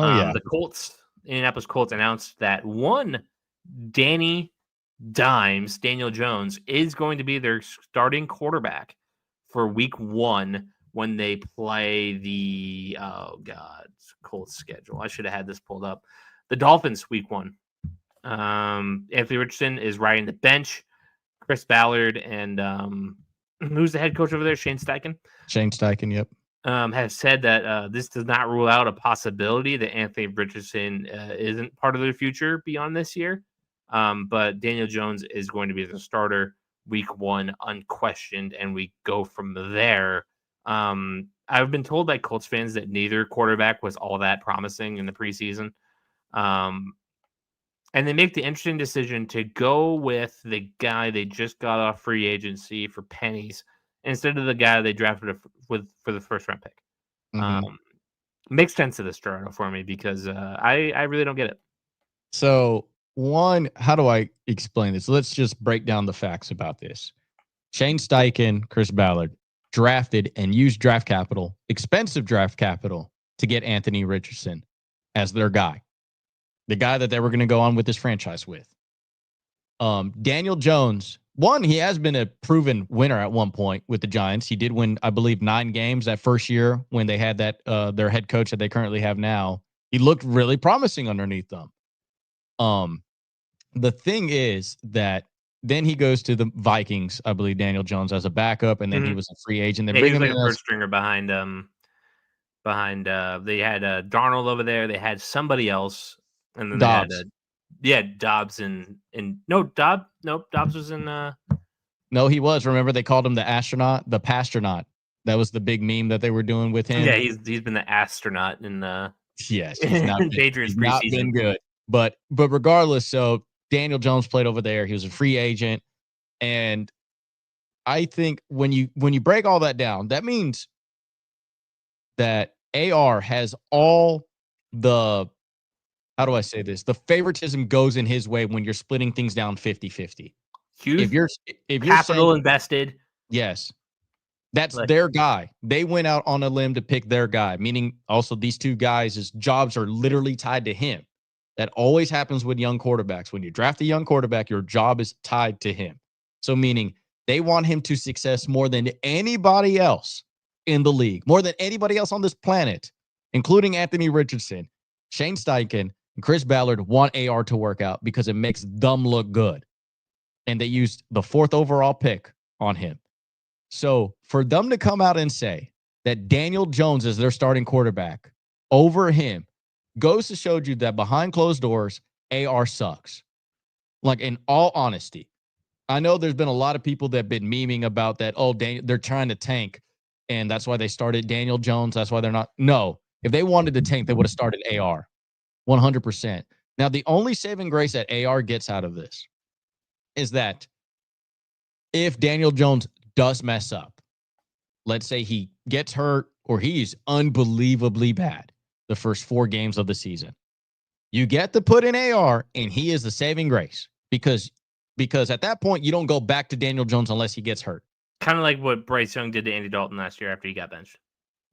Oh, yeah. The Indianapolis Colts announced that one Daniel Jones, is going to be their starting quarterback for week 1 when they play the Colts schedule. I should have had this pulled up. The Dolphins week 1. Anthony Richardson is riding the bench. Chris Ballard and who's the head coach over there? Shane Steichen. Shane Steichen, yep. Has said that this does not rule out a possibility that Anthony Richardson isn't part of their future beyond this year. But Daniel Jones is going to be the starter week 1, unquestioned, and we go from there. I've been told by Colts fans that neither quarterback was all that promising in the preseason. And they make the interesting decision to go with the guy they just got off free agency for pennies instead of the guy they drafted for the first round pick. Mm-hmm. Makes sense to this, Gerardo, for me, because I really don't get it. So, one, how do I explain this? Let's just break down the facts about this. Shane Steichen, Chris Ballard drafted and used draft capital, expensive draft capital, to get Anthony Richardson as their guy. The guy that they were going to go on with this franchise with. Daniel Jones, one, he has been a proven winner at one point with the Giants. He did win, I believe, 9 games that first year when they had that their head coach that they currently have now. He looked really promising underneath them. The thing is that then he goes to the Vikings, I believe, Daniel Jones as a backup, and then he was a free agent. They bring him like in a first stringer behind they had Darnold over there. They had somebody else. And then Dobbs. They had Dobbs Dobbs was in No, he was. Remember they called him the Pastronaut. That was the big meme that they were doing with him. Yeah, he's been the astronaut in yes, he's not been, Patriots he's not been good. But regardless, so Daniel Jones played over there. He was a free agent. And I think when you break all that down, that means that AR has all the, how do I say this? The favoritism goes in his way when you're splitting things down 50-50. If you're capital saying, invested. Yes. That's their guy. They went out on a limb to pick their guy, meaning also these two guys' jobs are literally tied to him. That always happens with young quarterbacks. When you draft a young quarterback, your job is tied to him. So meaning they want him to success more than anybody else in the league, more than anybody else on this planet, including Anthony Richardson, Shane Steichen, and Chris Ballard want AR to work out because it makes them look good. And they used the 4th overall pick on him. So for them to come out and say that Daniel Jones is their starting quarterback over him goes to show you that behind closed doors, AR sucks. Like, in all honesty, I know there's been a lot of people that have been memeing about that. Oh, they're trying to tank, and that's why they started Daniel Jones. That's why they're not. No, if they wanted to tank, they would have started AR 100%. Now, the only saving grace that AR gets out of this is that if Daniel Jones does mess up, let's say he gets hurt or he's unbelievably bad the first 4 games of the season, you get to put in AR and he is the saving grace because at that point you don't go back to Daniel Jones unless he gets hurt. Kind of like what Bryce Young did to Andy Dalton last year after he got benched.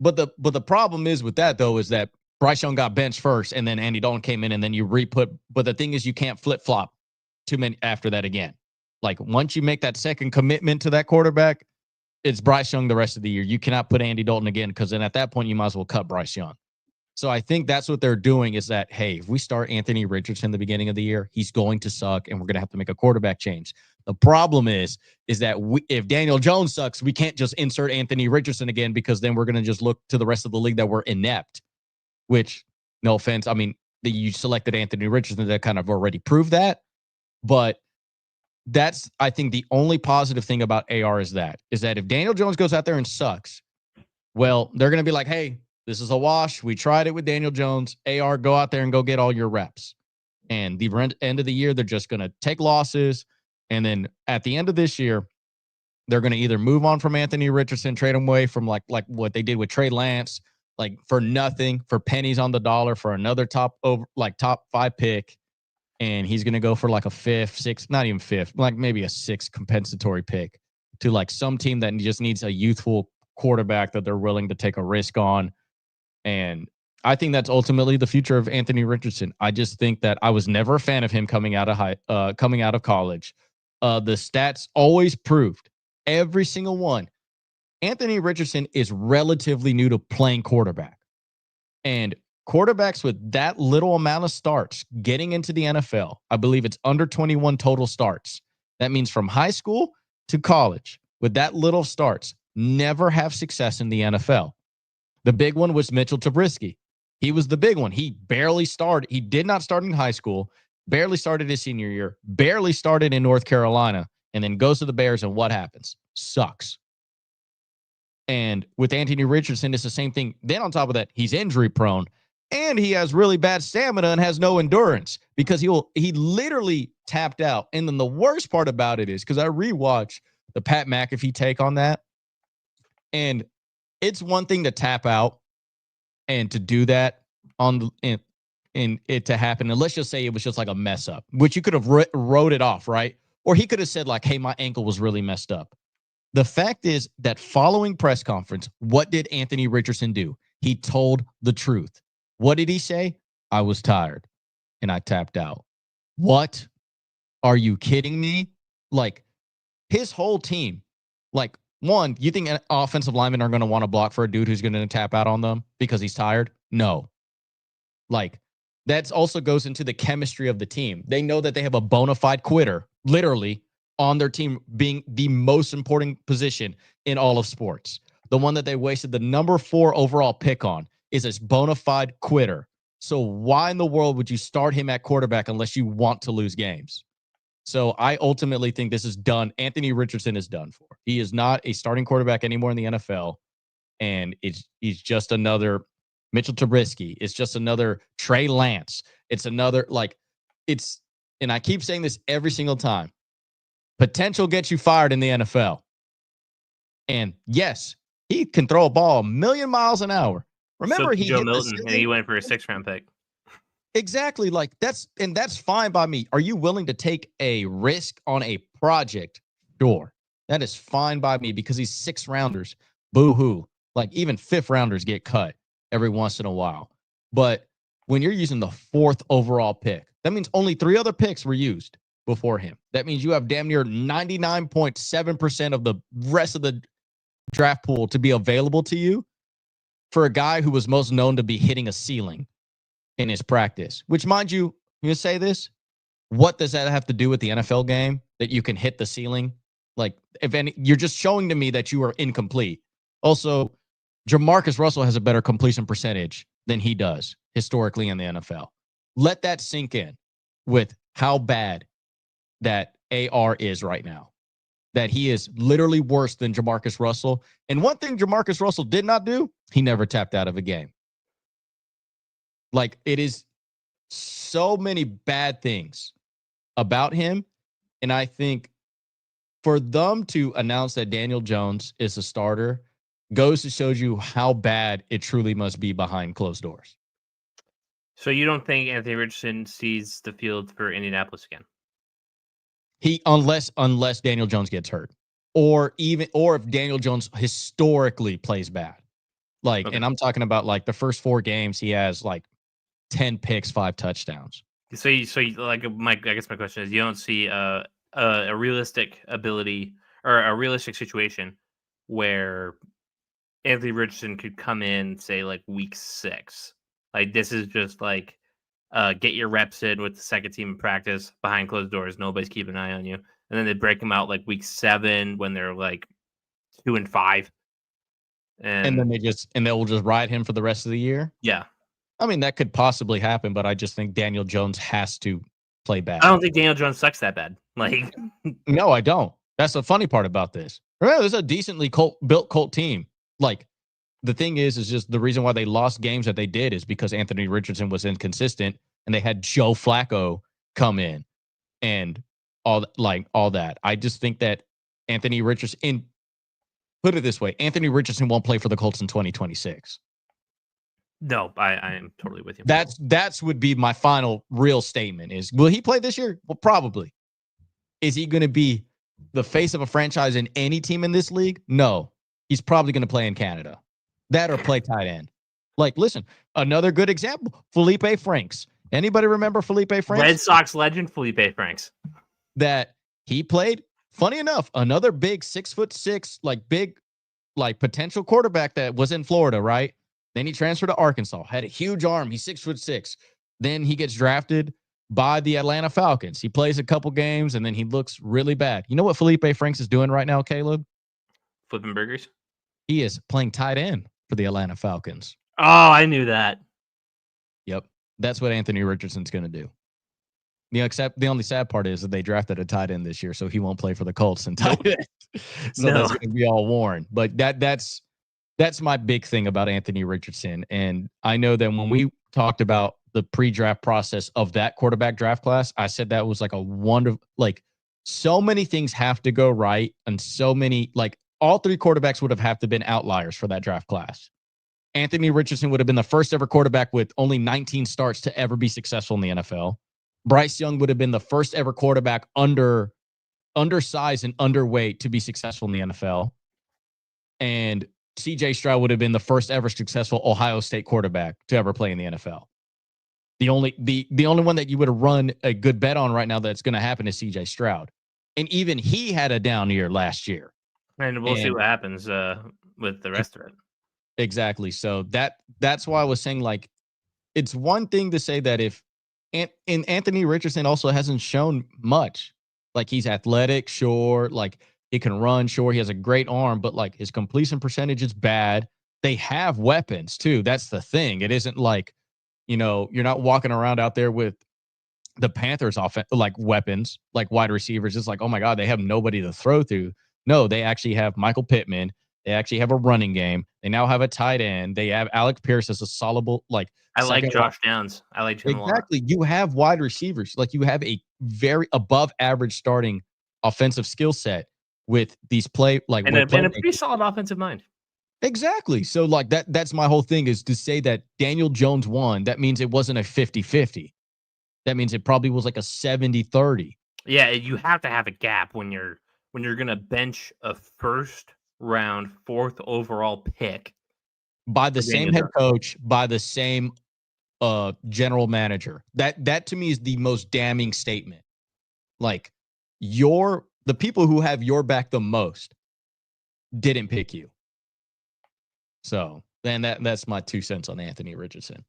But the problem is with that though is that Bryce Young got benched first and then Andy Dalton came in and then you but the thing is you can't flip-flop too many after that again. Like, once you make that second commitment to that quarterback, it's Bryce Young the rest of the year. You cannot put Andy Dalton again because then at that point, you might as well cut Bryce Young. So I think that's what they're doing is that, hey, if we start Anthony Richardson the beginning of the year, he's going to suck and we're going to have to make a quarterback change. The problem is that if Daniel Jones sucks, we can't just insert Anthony Richardson again because then we're going to just look to the rest of the league that we're inept, which, no offense, I mean, you selected Anthony Richardson that kind of already proved that. But that's, I think, the only positive thing about AR is that if Daniel Jones goes out there and sucks, well, they're going to be like, hey, this is a wash. We tried it with Daniel Jones. AR, go out there and go get all your reps. And the end of the year, they're just going to take losses. And then at the end of this year, they're going to either move on from Anthony Richardson, trade him away from like what they did with Trey Lance, like for nothing, for pennies on the dollar, for another top 5 pick. And he's going to go for like a 5th, 6th, not even 5th, like maybe a 6th compensatory pick to like some team that just needs a youthful quarterback that they're willing to take a risk on. And I think that's ultimately the future of Anthony Richardson. I just think that I was never a fan of him coming out of college. The stats always proved, every single one, Anthony Richardson is relatively new to playing quarterback. And quarterbacks with that little amount of starts getting into the NFL, I believe it's under 21 total starts. That means from high school to college, with that little starts, never have success in the NFL. The big one was Mitchell Trubisky. He was the big one. He barely started. He did not start in high school, barely started his senior year, barely started in North Carolina, and then goes to the Bears, and what happens? Sucks. And with Anthony Richardson, it's the same thing. Then on top of that, he's injury prone, and he has really bad stamina and has no endurance because he literally tapped out. And then the worst part about it is, because I rewatched the Pat McAfee take on that, and it's one thing to tap out and to do that in it to happen. And let's just say it was just like a mess up, which you could have wrote it off, right? Or he could have said like, hey, my ankle was really messed up. The fact is that following press conference, what did Anthony Richardson do? He told the truth. What did he say? I was tired and I tapped out. What? Are you kidding me? Like, his whole team, like, one, you think offensive linemen are going to want to block for a dude who's going to tap out on them because he's tired? No. Like, that also goes into the chemistry of the team. They know that they have a bona fide quitter, literally, on their team being the most important position in all of sports. The one that they wasted the number 4 overall pick on is this bona fide quitter. So why in the world would you start him at quarterback unless you want to lose games? So I ultimately think this is done. Anthony Richardson is done for. He is not a starting quarterback anymore in the NFL. And he's just another Mitchell Trubisky. It's just another Trey Lance. It's another, and I keep saying this every single time. Potential gets you fired in the NFL. And yes, he can throw a ball 1,000,000 miles an hour. Remember, so he Joe hit Milton, and he went for a 6th-round pick. Exactly. Like, that's fine by me. Are you willing to take a risk on a project? Sure. That is fine by me because these 6th rounders, boo-hoo. Like, even 5th rounders get cut every once in a while. But when you're using the 4th overall pick, that means only 3 other picks were used before him. That means you have damn near 99.7% of the rest of the draft pool to be available to you for a guy who was most known to be hitting a ceiling in his practice, which, mind you, you say this, what does that have to do with the NFL game that you can hit the ceiling? Like, if any, you're just showing to me that you are incomplete. Also, Jamarcus Russell has a better completion percentage than he does historically in the NFL. Let that sink in with how bad that AR is right now, that he is literally worse than Jamarcus Russell. And one thing Jamarcus Russell did not do, he never tapped out of a game. Like, it is so many bad things about him. And I think for them to announce that Daniel Jones is a starter goes to show you how bad it truly must be behind closed doors. So you don't think Anthony Richardson sees the field for Indianapolis again? Unless Daniel Jones gets hurt, or if Daniel Jones historically plays bad. Like, okay. And I'm talking about like the first 4 games, he has like 10 picks, 5 touchdowns. So you like I guess my question is, you don't see a realistic ability or a realistic situation where Anthony Richardson could come in, say, like week 6. Like, this is just like get your reps in with the second team in practice behind closed doors. Nobody's keeping an eye on you. And then they break them out like week 7 when they're like 2-5. And then they'll just ride him for the rest of the year. Yeah. I mean, that could possibly happen, but I just think Daniel Jones has to play bad. I don't think Daniel Jones sucks that bad. Like, no, I don't. That's the funny part about this. Remember, this is a decently built Colt team. Like, the thing is just the reason why they lost games that they did is because Anthony Richardson was inconsistent, and they had Joe Flacco come in and all that. I just think that Anthony Richardson, put it this way, Anthony Richardson won't play for the Colts in 2026. No, I am totally with you. That's would be my final real statement is, will he play this year? Well, probably. Is he going to be the face of a franchise in any team in this league? No. He's probably going to play in Canada. That or play tight end. Like, listen, Another good example, Felipe Franks. Anybody remember Felipe Franks? Red Sox legend Felipe Franks. That he played, funny enough, another big 6'6", big potential quarterback that was in Florida, right? Then he transferred to Arkansas, had a huge arm. He's 6'6". Then he gets drafted by the Atlanta Falcons. He plays a couple games and then he looks really bad. You know what Felipe Franks is doing right now, Caleb? Flipping burgers. He is playing tight end for the Atlanta Falcons. Oh, I knew that. Yep. That's what Anthony Richardson's going to do. Except the only sad part is that they drafted a tight end this year, so he won't play for the Colts and tight end. So that's going to be all Warren. But that's my big thing about Anthony Richardson. And I know that when we talked about the pre-draft process of that quarterback draft class, I said that was like a wonderful, so many things have to go right. And so many, all three quarterbacks would have to been outliers for that draft class. Anthony Richardson would have been the first ever quarterback with only 19 starts to ever be successful in the NFL. Bryce Young would have been the first ever quarterback undersized and underweight to be successful in the NFL. And CJ Stroud would have been the first ever successful Ohio State quarterback to ever play in the NFL. The only one that you would have run a good bet on right now that's going to happen is CJ Stroud. And even he had a down year last year. And we'll see what happens with the rest of it. Exactly. So that's why I was saying, it's one thing to say that if and Anthony Richardson also hasn't shown much. He's athletic, sure. He can run, sure. He has a great arm, but his completion percentage is bad. They have weapons too. That's the thing. It isn't you're not walking around out there with the Panthers weapons, wide receivers. It's oh my God, they have nobody to throw to. No, they actually have Michael Pittman. They actually have a running game. They now have a tight end. They have Alec Pierce as a soluble, I like Josh Downs. I like him a lot. Exactly. You have wide receivers. You have a very above average starting offensive skill set with these and a pretty solid offensive mind. Exactly. So that's my whole thing, is to say that Daniel Jones won. That means it wasn't a 50-50. That means it probably was a 70-30. Yeah, you have to have a gap when you're going to bench a first round, 4th overall pick by the same head coach, by the same general manager. That to me is the most damning statement. The people who have your back the most didn't pick you. So then that's my 2 cents on Anthony Richardson.